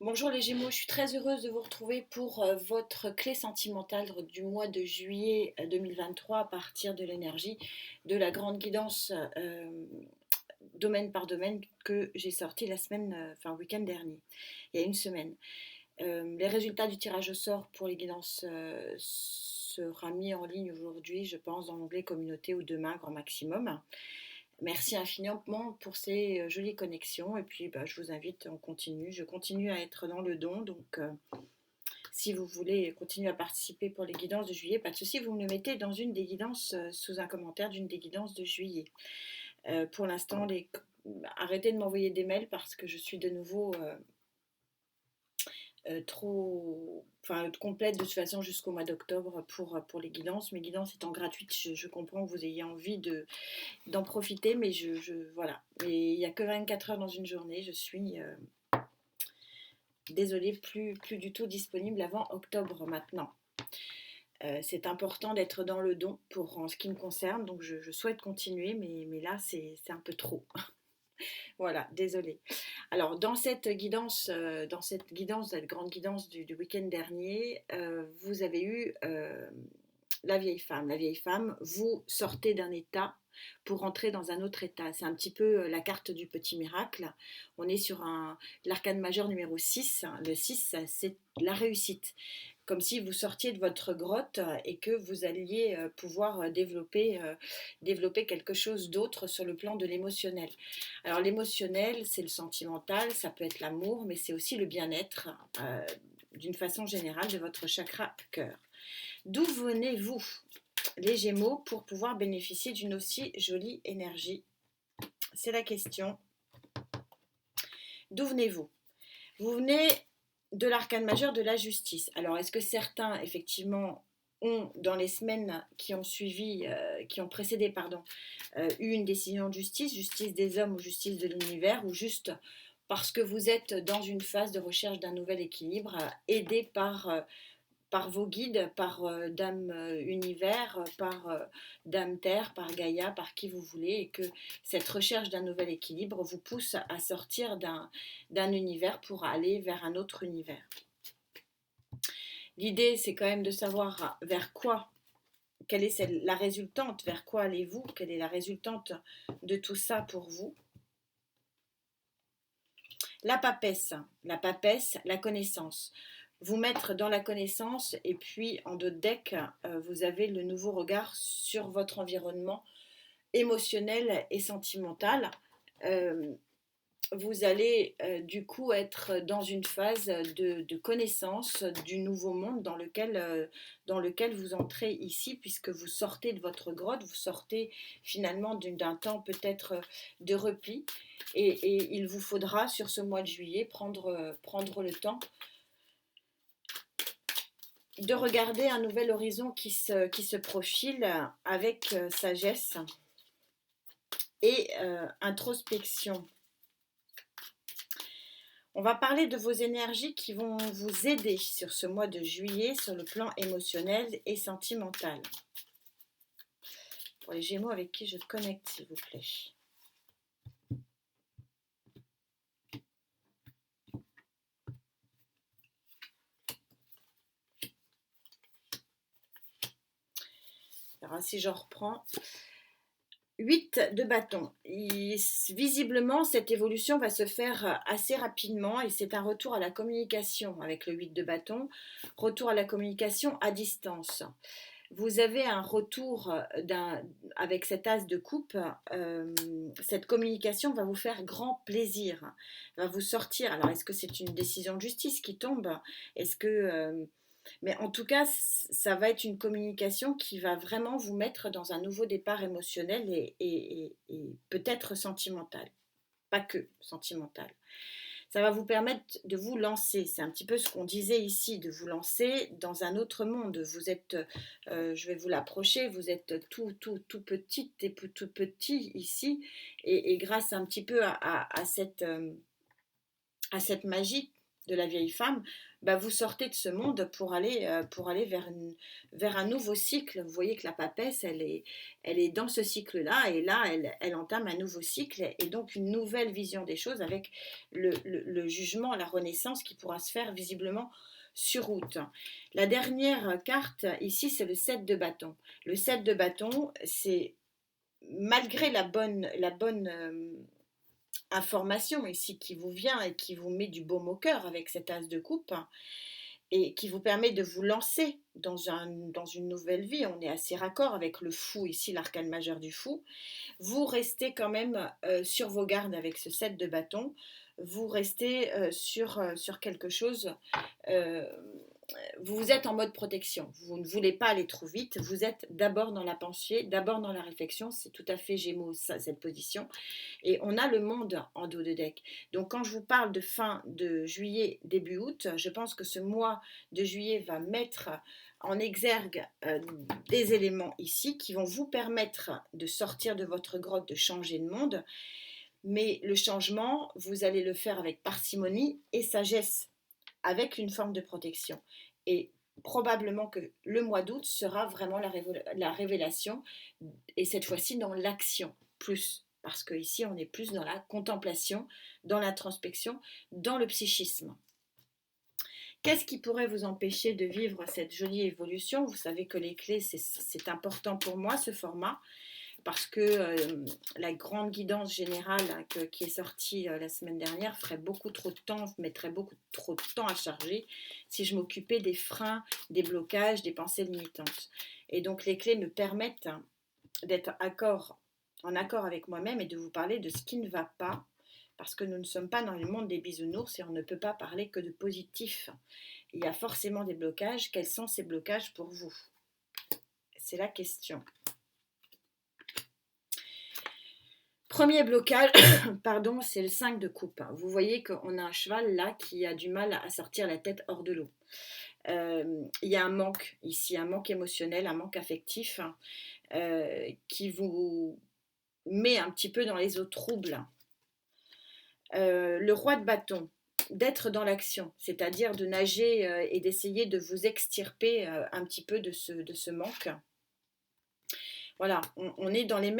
Bonjour les Gémeaux, je suis très heureuse de vous retrouver pour votre clé sentimentale du mois de juillet 2023 à partir de l'énergie de la grande guidance domaine par domaine que j'ai sorti la semaine, enfin le week-end dernier, il y a une semaine. Les résultats du tirage au sort pour les guidances sera mis en ligne aujourd'hui, je pense, dans l'onglet communauté ou demain, grand maximum. Merci infiniment pour ces jolies connexions. Et puis, je vous invite, on continue. Je continue à être dans le don. Donc, si vous voulez continuer à participer pour les guidances de juillet, pas de souci, vous me le mettez dans une des guidances, sous un commentaire d'une des guidances de juillet. Pour l'instant, arrêtez de m'envoyer des mails parce que je suis de nouveau trop, enfin, complète de toute façon jusqu'au mois d'octobre pour les guidances. Mes guidances étant gratuites, je comprends que vous ayez envie d'en profiter, mais voilà. Et il n'y a que 24 heures dans une journée. Je suis désolée, plus du tout disponible avant octobre maintenant. C'est important d'être dans le don en ce qui me concerne, donc je souhaite continuer, mais là c'est un peu trop. Voilà, désolée. Alors cette grande guidance du week-end dernier, vous avez eu la vieille femme. La vieille femme, vous sortez d'un état pour entrer dans un autre état. C'est un petit peu la carte du petit miracle. On est sur l'arcane majeur numéro 6. Le 6, c'est la réussite. Comme si vous sortiez de votre grotte et que vous alliez pouvoir développer quelque chose d'autre sur le plan de l'émotionnel. Alors l'émotionnel, c'est le sentimental, ça peut être l'amour, mais c'est aussi le bien-être d'une façon générale de votre chakra cœur. D'où venez-vous, les Gémeaux, pour pouvoir bénéficier d'une aussi jolie énergie? C'est la question. D'où venez-vous? Vous venez de l'arcane majeur de la justice. Alors, est-ce que certains, effectivement, ont, dans les semaines qui ont suivi, qui ont précédé, eu une décision de justice, justice des hommes ou justice de l'univers, ou juste parce que vous êtes dans une phase de recherche d'un nouvel équilibre, aidé par vos guides, par Dame Univers, par Dame Terre, par Gaïa, par qui vous voulez, et que cette recherche d'un nouvel équilibre vous pousse à sortir d'un univers pour aller vers un autre univers. L'idée, c'est quand même de savoir vers quoi, quelle est la résultante, vers quoi allez-vous, quelle est la résultante de tout ça pour vous. La papesse, la connaissance. Vous mettre dans la connaissance et puis en dos de deck, vous avez le nouveau regard sur votre environnement émotionnel et sentimental. Vous allez du coup être dans une phase de connaissance du nouveau monde dans lequel vous entrez ici, puisque vous sortez de votre grotte, vous sortez finalement d'un temps peut-être de repli, et il vous faudra sur ce mois de juillet prendre le temps de regarder un nouvel horizon qui se profile avec sagesse et introspection. On va parler de vos énergies qui vont vous aider sur ce mois de juillet sur le plan émotionnel et sentimental. Pour les Gémeaux avec qui je connecte, s'il vous plaît. Alors, si je reprends, 8 de bâton. Visiblement, cette évolution va se faire assez rapidement et c'est un retour à la communication avec le 8 de bâton, retour à la communication à distance. Vous avez un retour avec cet as de coupe, cette communication va vous faire grand plaisir, va vous sortir. Alors, est-ce que c'est une décision de justice qui tombe? Est-ce que... mais en tout cas, ça va être une communication qui va vraiment vous mettre dans un nouveau départ émotionnel et peut-être sentimental. Pas que sentimental. Ça va vous permettre de vous lancer. C'est un petit peu ce qu'on disait ici, de vous lancer dans un autre monde. Vous êtes, je vais vous l'approcher, vous êtes tout petite et tout petit ici. Et grâce un petit peu à cette magie de la vieille femme, bah, vous sortez de ce monde pour aller vers un nouveau cycle. Vous voyez que la papesse, elle est dans ce cycle-là, et là, elle entame un nouveau cycle, et donc une nouvelle vision des choses avec le jugement, la renaissance qui pourra se faire visiblement sur route. La dernière carte ici, c'est le 7 de bâton. Le 7 de bâton, c'est malgré la bonne information ici qui vous vient et qui vous met du baume au cœur avec cet as de coupe et qui vous permet de vous lancer dans une nouvelle vie. On est assez raccord avec le fou ici, l'arcane majeur du fou. Vous restez quand même sur vos gardes avec ce 7 de bâton. Vous restez sur quelque chose. euh, vous êtes en mode protection. Vous ne voulez pas aller trop vite. Vous êtes d'abord dans la pensée, d'abord dans la réflexion. C'est tout à fait Gémeaux, cette position. Et on a le monde en dos de deck. Donc quand je vous parle de fin de juillet, début août, je pense que ce mois de juillet va mettre en exergue des éléments ici qui vont vous permettre de sortir de votre grotte, de changer de monde. Mais le changement, vous allez le faire avec parcimonie et sagesse, avec une forme de protection. Et probablement que le mois d'août sera vraiment la révélation, et cette fois-ci dans l'action, plus. Parce qu'ici, on est plus dans la contemplation, dans l'introspection, dans le psychisme. Qu'est-ce qui pourrait vous empêcher de vivre cette jolie évolution? Vous savez que les clés, c'est important pour moi, ce format, parce que la grande guidance générale qui est sortie la semaine dernière ferait beaucoup trop de temps, mettrait beaucoup trop de temps à charger si je m'occupais des freins, des blocages, des pensées limitantes. Et donc les clés me permettent d'être en accord avec moi-même et de vous parler de ce qui ne va pas, parce que nous ne sommes pas dans le monde des bisounours et on ne peut pas parler que de positif. Il y a forcément des blocages. Quels sont ces blocages pour vous? C'est la question. Premier blocage, pardon, c'est le 5 de coupe. Vous voyez qu'on a un cheval là qui a du mal à sortir la tête hors de l'eau. Il y a un manque ici, un manque émotionnel, un manque affectif qui vous met un petit peu dans les eaux troubles. Le roi de bâton, d'être dans l'action, c'est-à-dire de nager et d'essayer de vous extirper un petit peu de ce manque. Voilà, on est dans la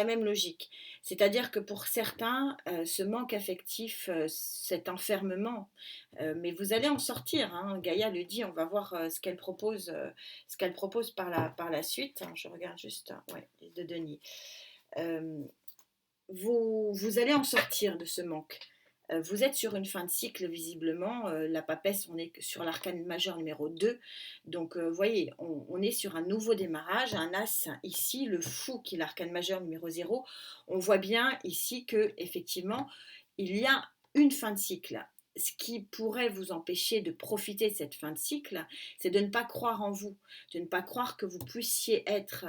même logique. C'est-à-dire que pour certains, ce manque affectif, cet enfermement, mais vous allez en sortir, hein, Gaïa le dit, on va voir ce qu'elle propose par la suite. Je regarde juste, ouais, les deux Denis. Vous allez en sortir de ce manque. Vous êtes sur une fin de cycle visiblement, la papesse, on est sur l'arcane majeur numéro 2, donc vous voyez, on est sur un nouveau démarrage, un as ici, le fou qui est l'arcane majeur numéro 0, on voit bien ici que effectivement il y a une fin de cycle. Ce qui pourrait vous empêcher de profiter de cette fin de cycle, c'est de ne pas croire en vous, de ne pas croire que vous puissiez être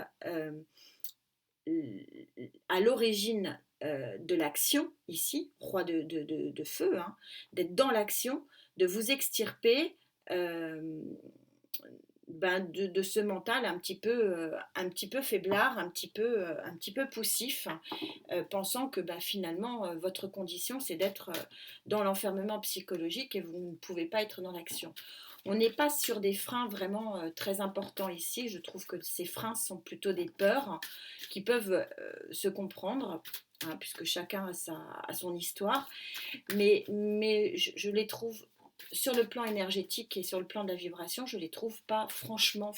à l'origine de l'action, ici, roi de feu, hein, d'être dans l'action, de vous extirper de ce mental un petit peu faiblard, un petit peu poussif, pensant que finalement votre condition c'est d'être dans l'enfermement psychologique et vous ne pouvez pas être dans l'action. On n'est pas sur des freins vraiment très importants ici. Je trouve que ces freins sont plutôt des peurs qui peuvent se comprendre, hein, puisque chacun a son histoire. Mais je les trouve, sur le plan énergétique et sur le plan de la vibration, je les trouve pas franchement,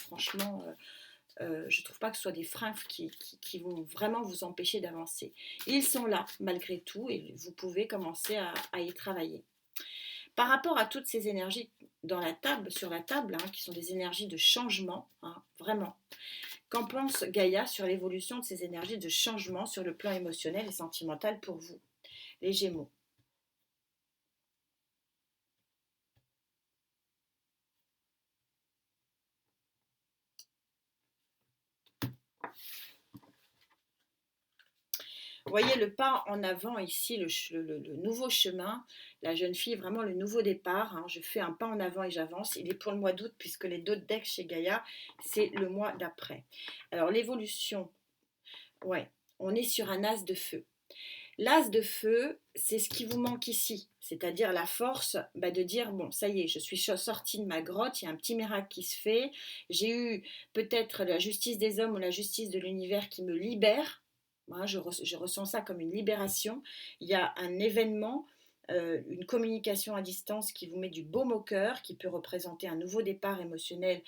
je trouve pas que ce soit des freins qui vont vraiment vous empêcher d'avancer. Ils sont là malgré tout et vous pouvez commencer à y travailler. Par rapport à toutes ces énergies sur la table, hein, qui sont des énergies de changement, hein, vraiment. Qu'en pense Gaïa sur l'évolution de ces énergies de changement sur le plan émotionnel et sentimental pour vous, les Gémeaux? Vous voyez le pas en avant ici, le nouveau chemin, la jeune fille, vraiment le nouveau départ, hein. Je fais un pas en avant et j'avance. Il est pour le mois d'août puisque les deux decks chez Gaïa, c'est le mois d'après. Alors l'évolution, ouais, on est sur un as de feu. L'as de feu, c'est ce qui vous manque ici, c'est-à-dire la force de dire, bon, ça y est, je suis sortie de ma grotte, il y a un petit miracle qui se fait, j'ai eu peut-être la justice des hommes ou la justice de l'univers qui me libère. Moi, je ressens ça comme une libération. Il y a un événement, une communication à distance qui vous met du baume au cœur, qui peut représenter un nouveau départ émotionnel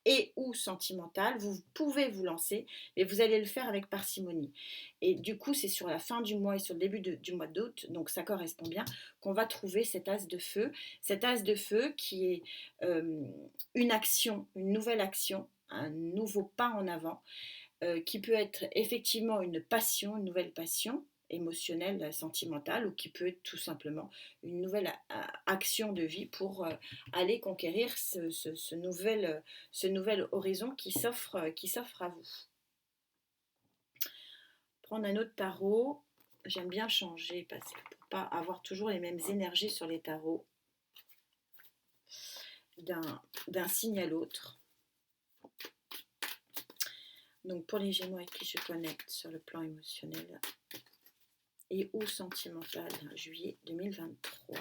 et ou sentimental. Vous pouvez vous lancer, mais vous allez le faire avec parcimonie. Et du coup, c'est sur la fin du mois et sur le début du mois d'août, donc ça correspond bien, qu'on va trouver cet as de feu. Cet as de feu qui est une action, une nouvelle action, un nouveau pas en avant, qui peut être effectivement une passion, une nouvelle passion émotionnelle, sentimentale, ou qui peut être tout simplement une nouvelle action de vie pour aller conquérir ce nouvel horizon qui s'offre à vous. Prendre un autre tarot, j'aime bien changer parce que pour pas avoir toujours les mêmes énergies sur les tarots d'un signe à l'autre. Donc pour les Gémeaux avec qui je connecte sur le plan émotionnel et ou sentimental, juillet 2023.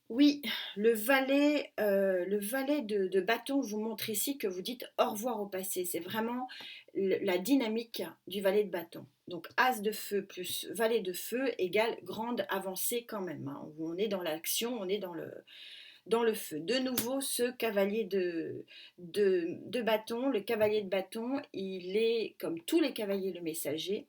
Oui, le valet de bâton vous montre ici que vous dites au revoir au passé. C'est vraiment la dynamique du valet de bâton. Donc as de feu plus valet de feu égale grande avancée quand même, hein. On est dans l'action, on est dans le feu. De nouveau, ce cavalier de bâton, le cavalier de bâton, il est comme tous les cavaliers le messager.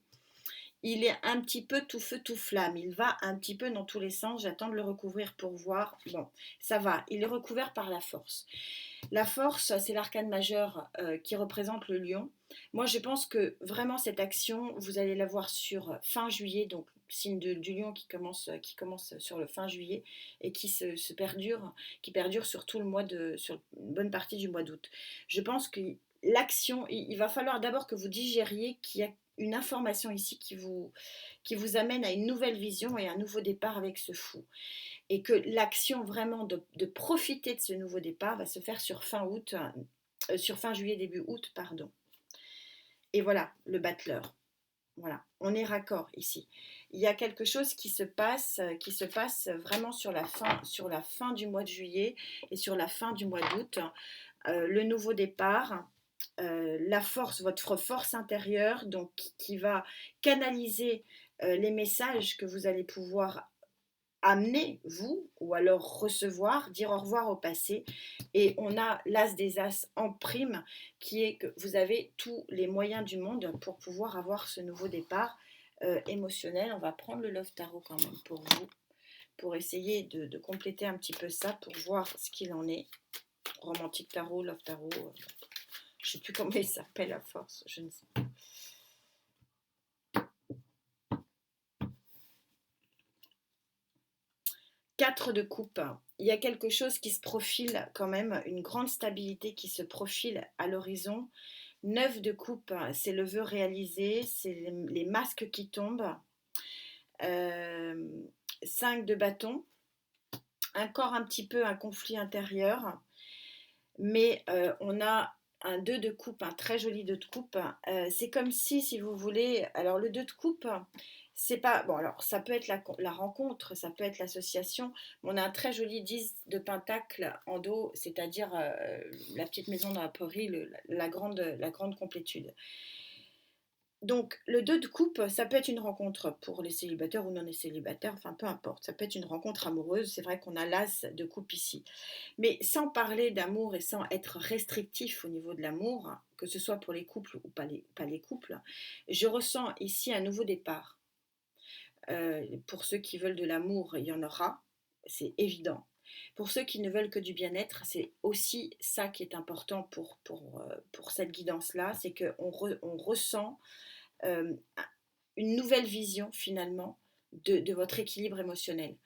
Il est un petit peu tout feu, tout flamme. Il va un petit peu dans tous les sens. J'attends de le recouvrir pour voir. Bon, ça va. Il est recouvert par la force. La force, c'est l'arcane majeur qui représente le lion. Moi, je pense que vraiment cette action, vous allez la voir sur fin juillet, donc signe du lion qui commence sur le fin juillet et qui perdure sur tout le mois sur une bonne partie du mois d'août. Je pense que l'action, il va falloir d'abord que vous digériez qu'il y a une information ici qui vous amène à une nouvelle vision et un nouveau départ avec ce fou. Et que l'action vraiment de profiter de ce nouveau départ va se faire sur sur fin juillet, début août, pardon. Et voilà, le battleur. Voilà, on est raccord ici. Il y a quelque chose qui se passe vraiment sur la fin du mois de juillet et sur la fin du mois d'août. Le nouveau départ, la force, votre force intérieure, donc qui va canaliser les messages que vous allez pouvoir amener, vous, ou alors recevoir, dire au revoir au passé. Et on a l'as des as en prime, qui est que vous avez tous les moyens du monde pour pouvoir avoir ce nouveau départ émotionnel. On va prendre le Love Tarot quand même pour vous, pour essayer de compléter un petit peu ça, pour voir ce qu'il en est. Romantique Tarot, Love Tarot, je ne sais plus comment il s'appelle à force, je ne sais pas. 4 de coupe. Il y a quelque chose qui se profile quand même, une grande stabilité qui se profile à l'horizon. 9 de coupe, c'est le vœu réalisé, c'est les masques qui tombent. 5 de bâton, encore un petit peu un conflit intérieur, mais on a un 2 de coupe, un très joli 2 de coupe. C'est comme si vous voulez, alors le 2 de coupe, c'est pas, bon alors ça peut être la rencontre, ça peut être l'association, mais on a un très joli 10 de pentacle en dos, c'est-à-dire la petite maison dans la prairie, la grande complétude. Donc le 2 de coupe, ça peut être une rencontre pour les célibataires ou non les célibataires, enfin peu importe, ça peut être une rencontre amoureuse, c'est vrai qu'on a l'as de coupe ici. Mais sans parler d'amour et sans être restrictif au niveau de l'amour, que ce soit pour les couples ou pas les couples, je ressens ici un nouveau départ. Pour ceux qui veulent de l'amour, il y en aura, c'est évident. Pour ceux qui ne veulent que du bien-être, c'est aussi ça qui est important pour cette guidance-là, c'est qu'on ressent une nouvelle vision finalement de votre équilibre émotionnel.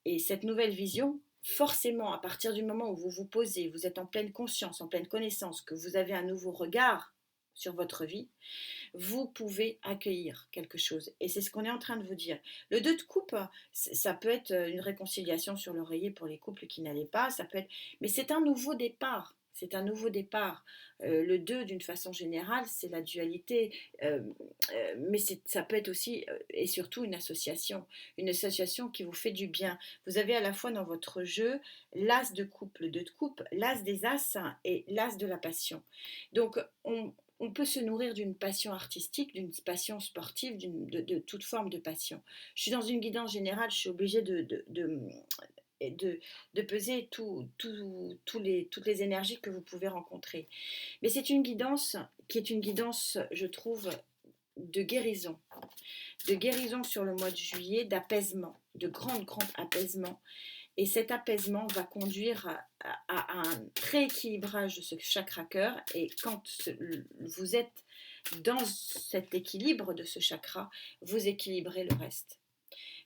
Et cette nouvelle vision, forcément, à partir du moment où vous vous posez, vous êtes en pleine conscience, en pleine connaissance, que vous avez un nouveau regard sur votre vie, vous pouvez accueillir quelque chose. Et c'est ce qu'on est en train de vous dire. Le 2 de coupe, ça peut être une réconciliation sur l'oreiller pour les couples qui n'allaient pas, ça peut être... mais c'est un nouveau départ. C'est un nouveau départ. Le 2, d'une façon générale, c'est la dualité, mais ça peut être aussi et surtout une association qui vous fait du bien. Vous avez à la fois dans votre jeu l'as de coupe, le 2 de coupe, l'as des as et l'as de la passion. Donc, on peut se nourrir d'une passion artistique, d'une passion sportive, de toute forme de passion. Je suis dans une guidance générale, je suis obligée de peser toutes les énergies que vous pouvez rencontrer. Mais c'est une guidance qui est une guidance, je trouve, de guérison sur le mois de juillet, d'apaisement, de grand apaisement. Et cet apaisement va conduire à un rééquilibrage de ce chakra cœur. Et quand vous êtes dans cet équilibre de ce chakra, vous équilibrez le reste.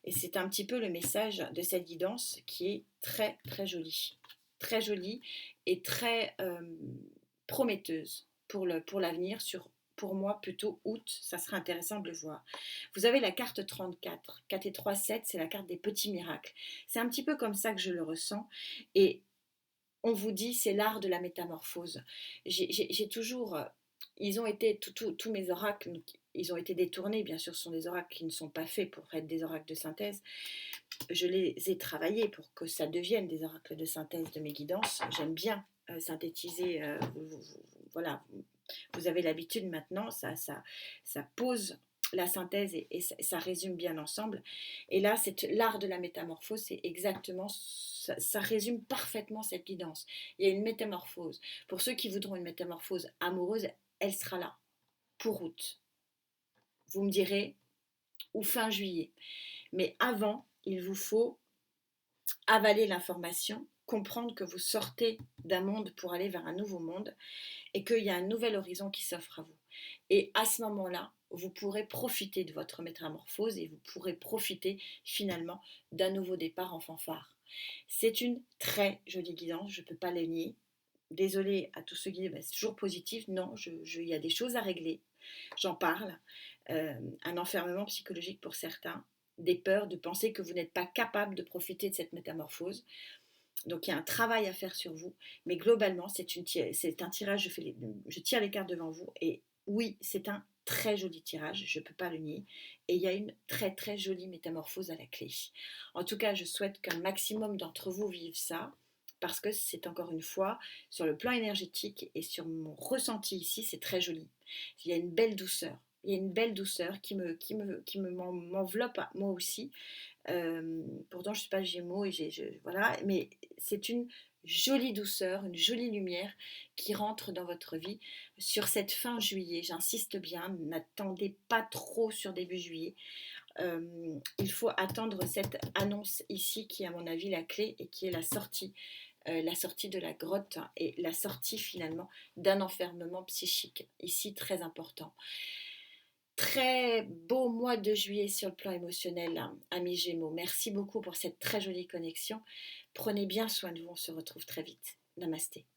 Et c'est un petit peu le message de cette guidance qui est très très jolie. Très jolie et très prometteuse pour l'avenir, pour moi plutôt août, ça serait intéressant de le voir. Vous avez la carte 34, 4 et 3, 7, c'est la carte des petits miracles. C'est un petit peu comme ça que je le ressens. Et on vous dit, c'est l'art de la métamorphose. J'ai toujours... ils ont été, tous mes oracles, ils ont été détournés, bien sûr, ce sont des oracles qui ne sont pas faits pour être des oracles de synthèse. Je les ai travaillés pour que ça devienne des oracles de synthèse de mes guidances. J'aime bien synthétiser, voilà, vous avez l'habitude maintenant, ça pose la synthèse et ça résume bien l'ensemble. Et là, c'est l'art de la métamorphose, c'est exactement, ça résume parfaitement cette guidance. Il y a une métamorphose. Pour ceux qui voudront une métamorphose amoureuse, elle sera là, pour août. Vous me direz, ou fin juillet. Mais avant, il vous faut avaler l'information, comprendre que vous sortez d'un monde pour aller vers un nouveau monde et qu'il y a un nouvel horizon qui s'offre à vous. Et à ce moment-là, vous pourrez profiter de votre métamorphose et vous pourrez profiter finalement d'un nouveau départ en fanfare. C'est une très jolie guidance, je ne peux pas le nier. Désolée à tous ceux qui disent c'est toujours positif. Non, il y a des choses à régler. J'en parle. Un enfermement psychologique pour certains, des peurs de penser que vous n'êtes pas capable de profiter de cette métamorphose. Donc il y a un travail à faire sur vous, mais globalement c'est un tirage, je tire les cartes devant vous et oui c'est un très joli tirage, je ne peux pas le nier, et il y a une très très jolie métamorphose à la clé. En tout cas je souhaite qu'un maximum d'entre vous vivent ça, parce que c'est encore une fois, sur le plan énergétique et sur mon ressenti ici, c'est très joli. Il y a une belle douceur. Il y a une belle douceur qui m'enveloppe moi aussi. Pourtant, je ne suis pas Gémeaux, et voilà, mais c'est une jolie douceur, une jolie lumière qui rentre dans votre vie sur cette fin juillet. J'insiste bien, n'attendez pas trop sur début juillet. Il faut attendre cette annonce ici qui est à mon avis la clé et qui est la sortie de la grotte et la sortie finalement d'un enfermement psychique, ici très important. Très beau mois de juillet sur le plan émotionnel, hein, amis Gémeaux. Merci beaucoup pour cette très jolie connexion. Prenez bien soin de vous, on se retrouve très vite. Namasté.